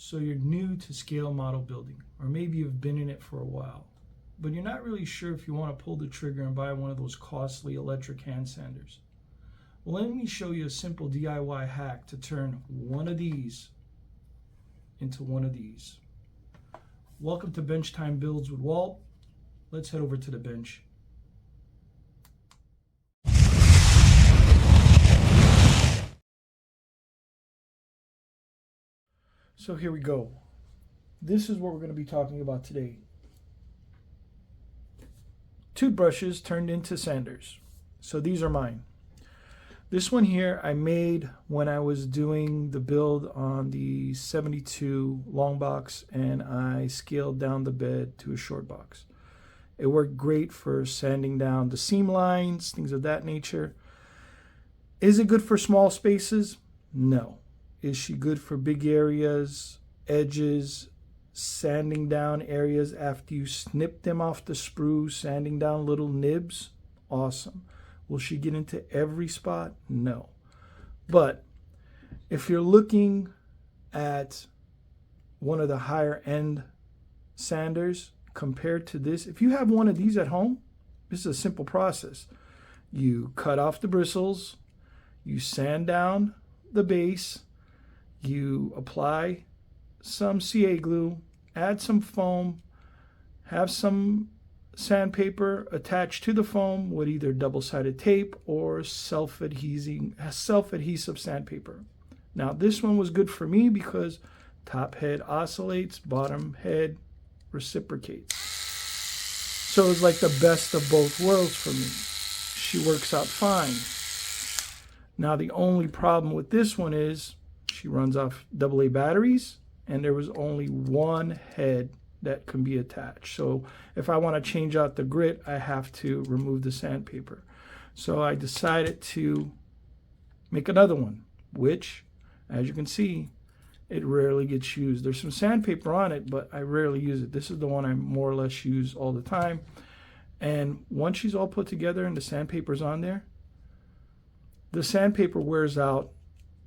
So you're new to scale model building, or maybe you've been in it for a while, but you're not really sure if you want to pull the trigger and buy one of those costly electric hand sanders. Well, let me show you a simple DIY hack to turn one of these into one of these. Welcome to Bench Time Builds with Walt. Let's head over to the bench. So here we go. This is what we're going to be talking about today. Toothbrushes turned into sanders. So these are mine. This one here I made when I was doing the build on the 72 long box, and I scaled down the bed to a short box. It worked great for sanding down the seam lines, things of that nature. Is it good for small spaces? No. Is she good for big areas, edges, sanding down areas after you snip them off the sprue, sanding down little nibs? Awesome. Will she get into every spot? No. But if you're looking at one of the higher end sanders compared to this, if you have one of these at home, this is a simple process. You cut off the bristles, you sand down the base, you apply some CA glue, add some foam, have some sandpaper attached to the foam with either double-sided tape or self-adhesive sandpaper. Now this one was good for me because top head oscillates, bottom head reciprocates. So it's like the best of both worlds for me. She works out fine. Now the only problem with this one is she runs off AA batteries, and there was only one head that can be attached. So if I want to change out the grit, I have to remove the sandpaper. So I decided to make another one, which, as you can see, it rarely gets used. There's some sandpaper on it, but I rarely use it. This is the one I more or less use all the time. And once she's all put together and the sandpaper's on there, the sandpaper wears out.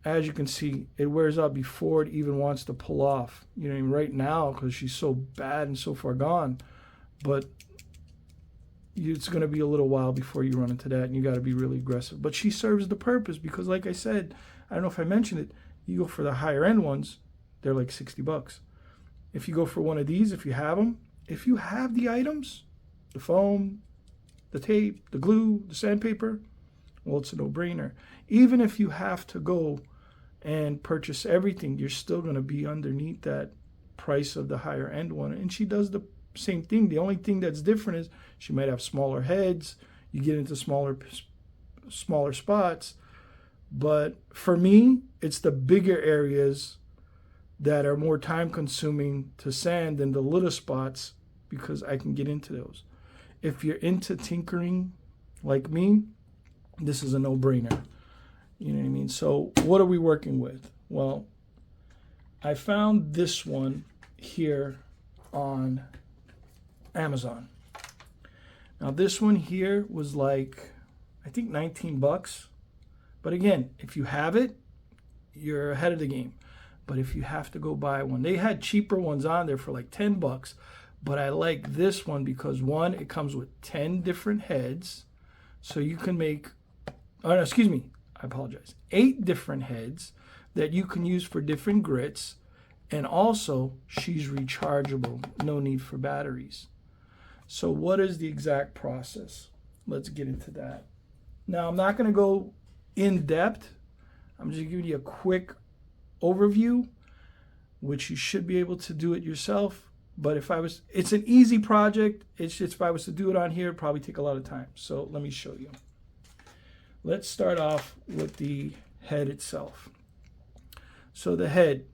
As you can see, it wears out before it even wants to pull off. You know, right now, because she's so bad and so far gone. But it's going to be a little while before you run into that, and you got to be really aggressive. But she serves the purpose because, like I said, I don't know if I mentioned it, you go for the higher end ones, they're like $60. If you go for one of these, if you have them, if you have the items, the foam, the tape, the glue, the sandpaper, well, it's a no-brainer. Even if you have to go and purchase everything, you're still going to be underneath that price of the higher end one. And she does the same thing. The only thing that's different is she might have smaller heads. You get into smaller spots. But for me, it's the bigger areas that are more time consuming to sand than the little spots, because I can get into those. If you're into tinkering like me, this is a no-brainer. You know what I mean? So what are we working with? Well, I found this one here on Amazon. Now this one here was like, I think $19. But again, if you have it, you're ahead of the game. But if you have to go buy one, they had cheaper ones on there for like $10. But I like this one because, one, it comes with 10 different heads. So you can make, oh, no, excuse me, I apologize, 8 different heads that you can use for different grits. And also, she's rechargeable, no need for batteries. So what is the exact process? Let's get into that. Now, I'm not going to go in depth. I'm just giving you a quick overview, which you should be able to do it yourself. But it's an easy project. It's just, if I was to do it on here, it'd probably take a lot of time. So let me show you. Let's start off with the head itself. So the head,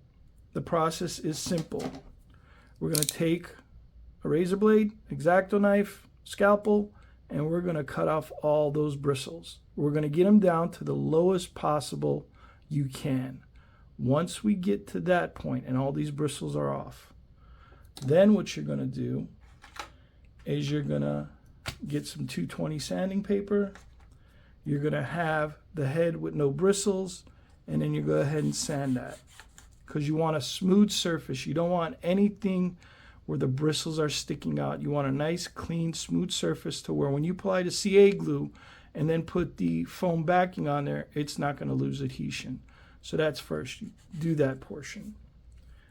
the process is simple. We're going to take a razor blade, X-Acto knife, scalpel, and we're going to cut off all those bristles. We're going to get them down to the lowest possible you can. Once we get to that point and all these bristles are off, then what you're going to do is you're going to get some 220 sanding paper. You're going to have the head with no bristles, and then you go ahead and sand that. because you want a smooth surface. You don't want anything where the bristles are sticking out. You want a nice, clean, smooth surface to where when you apply the CA glue and then put the foam backing on there, it's not going to lose adhesion. So that's first. You do that portion.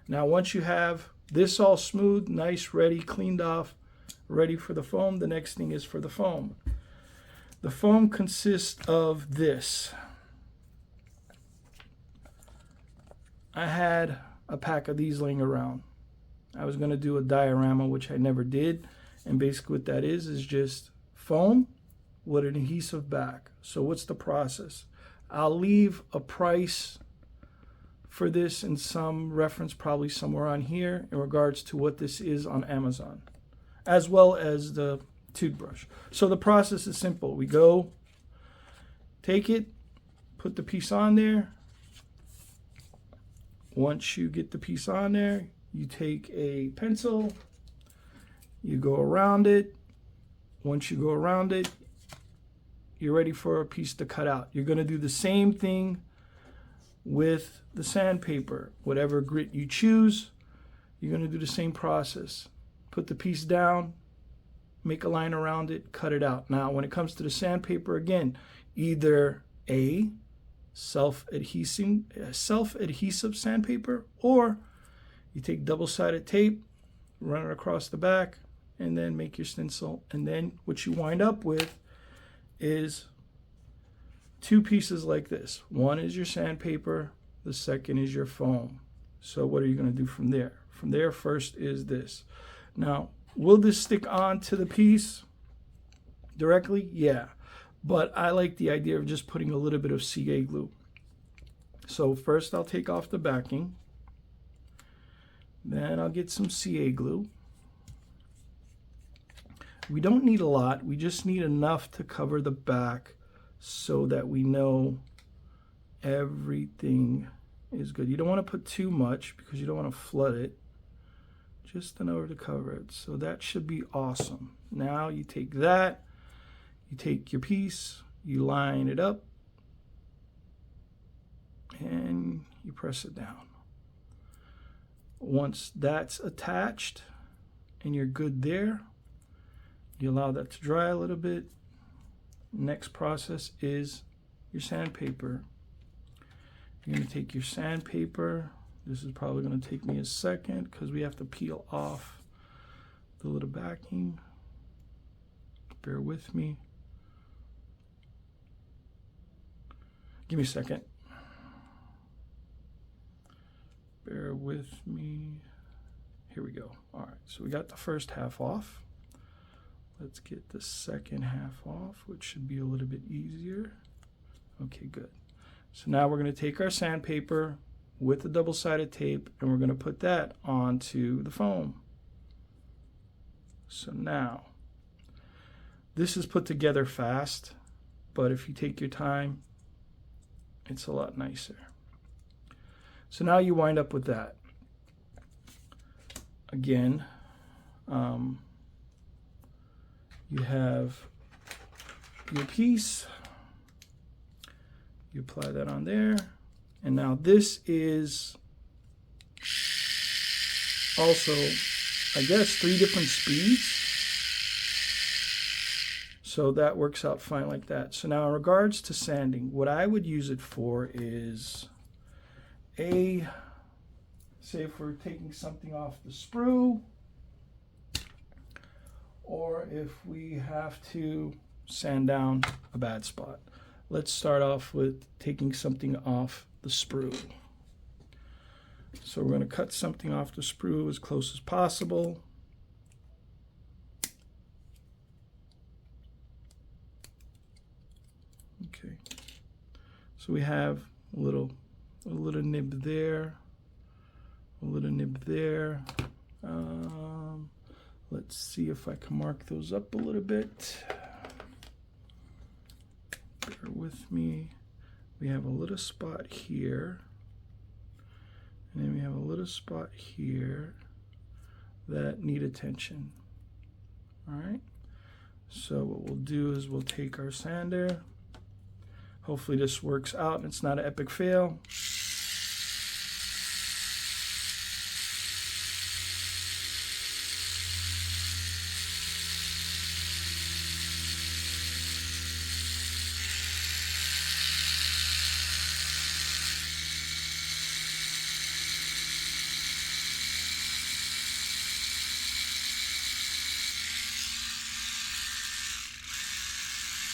Now once you have this all smooth, nice, ready, cleaned off, ready for the foam, the next thing is for the foam. The foam consists of this. I had a pack of these laying around. I was going to do a diorama, which I never did. And basically what that is just foam with an adhesive back. So what's the process? I'll leave a price for this in some reference, probably somewhere on here, in regards to what this is on Amazon, as well as the toothbrush. So the process is simple. We go, take it, put the piece on there. Once you get the piece on there, you take a pencil, you go around it. Once you go around it, you're ready for a piece to cut out. You're going to do the same thing with the sandpaper. Whatever grit you choose, you're going to do the same process. Put the piece down, make a line around it, cut it out. Now, when it comes to the sandpaper, again, either a self-adhesive sandpaper, or you take double-sided tape, run it across the back, and then make your stencil. And then what you wind up with is two pieces like this. One is your sandpaper, the second is your foam. So what are you going to do from there? From there, first is this. Now, will this stick on to the piece directly? Yeah. But I like the idea of just putting a little bit of CA glue. So first I'll take off the backing. Then I'll get some CA glue. We don't need a lot. We just need enough to cover the back so that we know everything is good. You don't want to put too much because you don't want to flood it. Just enough to cover it. So that should be awesome. Now you take that, you take your piece, you line it up, and you press it down. Once that's attached and you're good there, you allow that to dry a little bit. Next process is your sandpaper. You're going to take your sandpaper. This is probably going to take me a second because we have to peel off the little backing. Bear with me. Give me a second. Bear with me. Here we go. All right, so we got the first half off. Let's get the second half off, which should be a little bit easier. Okay, good. So now we're going to take our sandpaper with the double-sided tape and we're going to put that onto the foam. So now, this is put together fast, but if you take your time, it's a lot nicer. So now you wind up with that. Again, you have your piece, you apply that on there, and now this is also, I guess, 3 different speeds. So that works out fine like that. So now in regards to sanding, what I would use it for is say if we're taking something off the sprue, or if we have to sand down a bad spot. Let's start off with taking something off the sprue. So we're going to cut something off the sprue as close as possible. Okay. So we have a little nib there, a little nib there. Let's see if I can mark those up a little bit. Bear with me. We have a little spot here, and then we have a little spot here that need attention. All right. So what we'll do is we'll take our sander. Hopefully this works out and it's not an epic fail.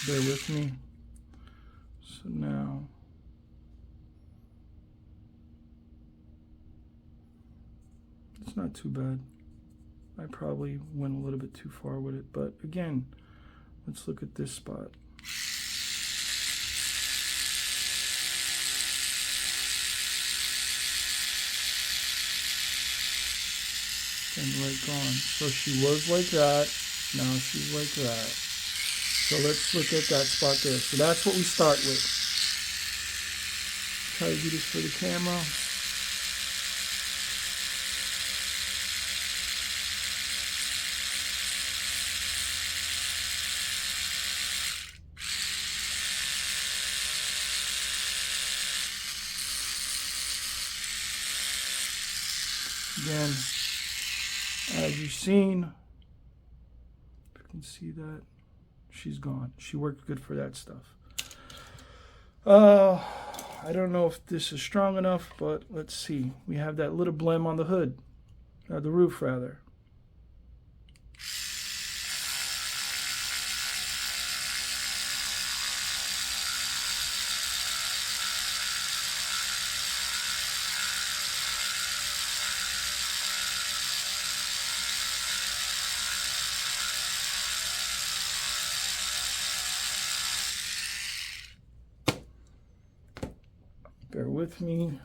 Bear with me. So now, it's not too bad. I probably went a little bit too far with it, but again, let's look at this spot. And right gone. So she was like that. Now she's like that. So let's look at that spot there. So that's what we start with. Try to do this for the camera. Again, as you've seen, if you can see that, she's gone. She worked good for that stuff. I don't know if this is strong enough, but let's see. We have that little blem on the hood, the roof rather. Bear with me.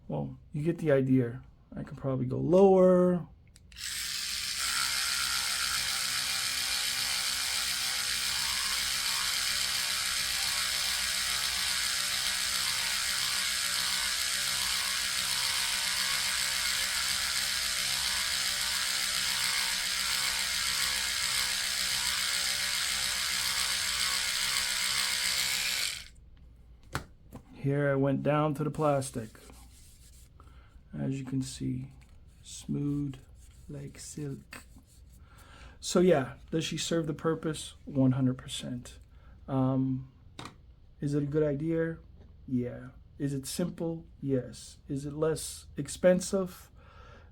Well, you get the idea. I could probably go lower. Here I went down to the plastic. As you can see, smooth like silk. So yeah, does she serve the purpose? 100%. Is it a good idea? Yeah. Is it simple? Yes. Is it less expensive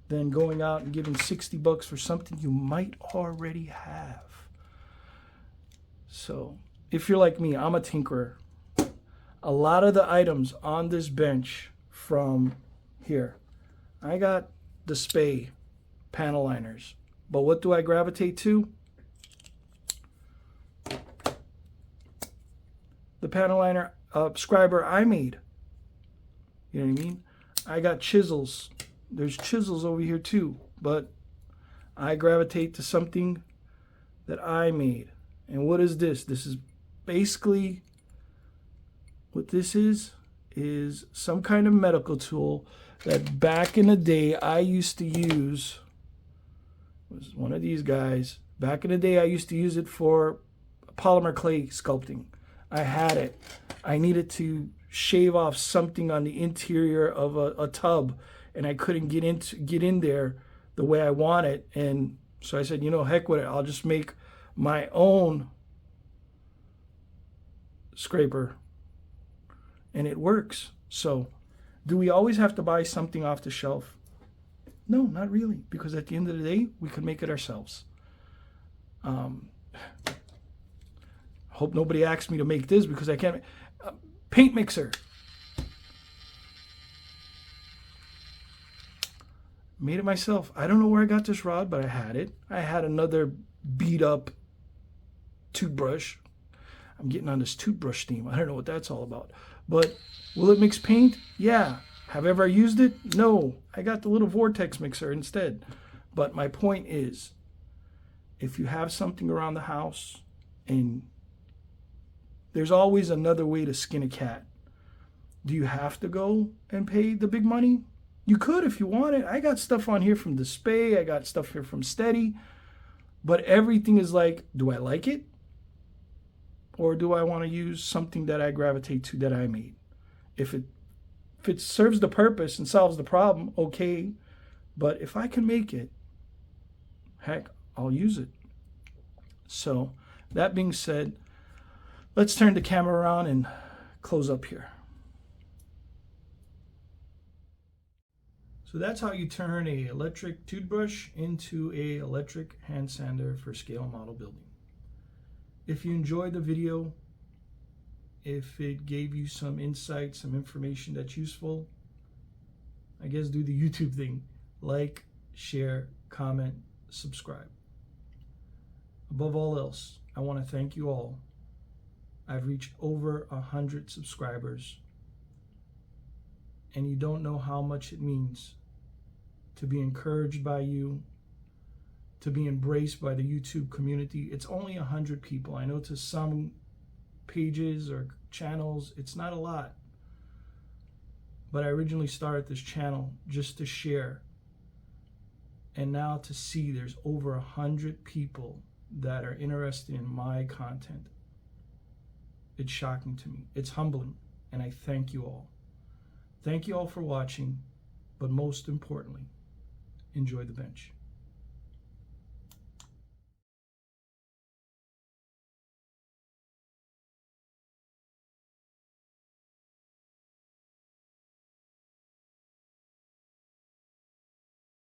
than going out and giving $60 for something you might already have? So if you're like me, I'm a tinkerer. A lot of the items on this bench from here, I got the Spey panel liners, but what do I gravitate to? The panel liner scriber I made. You know what I mean? I got chisels. There's chisels over here too, but I gravitate to something that I made. And what is this? This is basically, what this is some kind of medical tool that back in the day I used to use. It was one of these guys. Back in the day I used to use it for polymer clay sculpting. I had it. I needed to shave off something on the interior of a tub, and I couldn't get in there the way I want it. And so I said, you know, heck with it. I'll just make my own scraper. And it works. So do we always have to buy something off the shelf? No, not really, because at the end of the day, we can make it ourselves. Hope nobody asks me to make this because I can't. Paint mixer. Made it myself. I don't know where I got this rod, but I had it. I had another beat up toothbrush. I'm getting on this toothbrush theme. I don't know what that's all about. But will it mix paint? Yeah. Have I ever used it? No. I got the little vortex mixer instead. But my point is, if you have something around the house, and there's always another way to skin a cat. Do you have to go and pay the big money? You could if you wanted. I got stuff on here from the Spey. I got stuff here from Steady. But everything is like, do I like it? Or do I want to use something that I gravitate to that I made? If it If it serves the purpose and solves the problem, okay. But if I can make it, heck, I'll use it. So that being said, let's turn the camera around and close up here. So that's how you turn a electric toothbrush into a electric hand sander for scale model building. If you enjoyed the video, if it gave you some insight, some information that's useful, I guess do the YouTube thing. Like, share, comment, subscribe. Above all else, I want to thank you all. I've reached over 100 subscribers, and you don't know how much it means to be encouraged by you, to be embraced by the YouTube community. It's only 100 people. I know to some pages or channels it's not a lot, but I originally started this channel just to share, and now to see there's over 100 people that are interested in my content, it's shocking to me. It's humbling, and I thank you all. Thank you all for watching, but most importantly, enjoy the bench.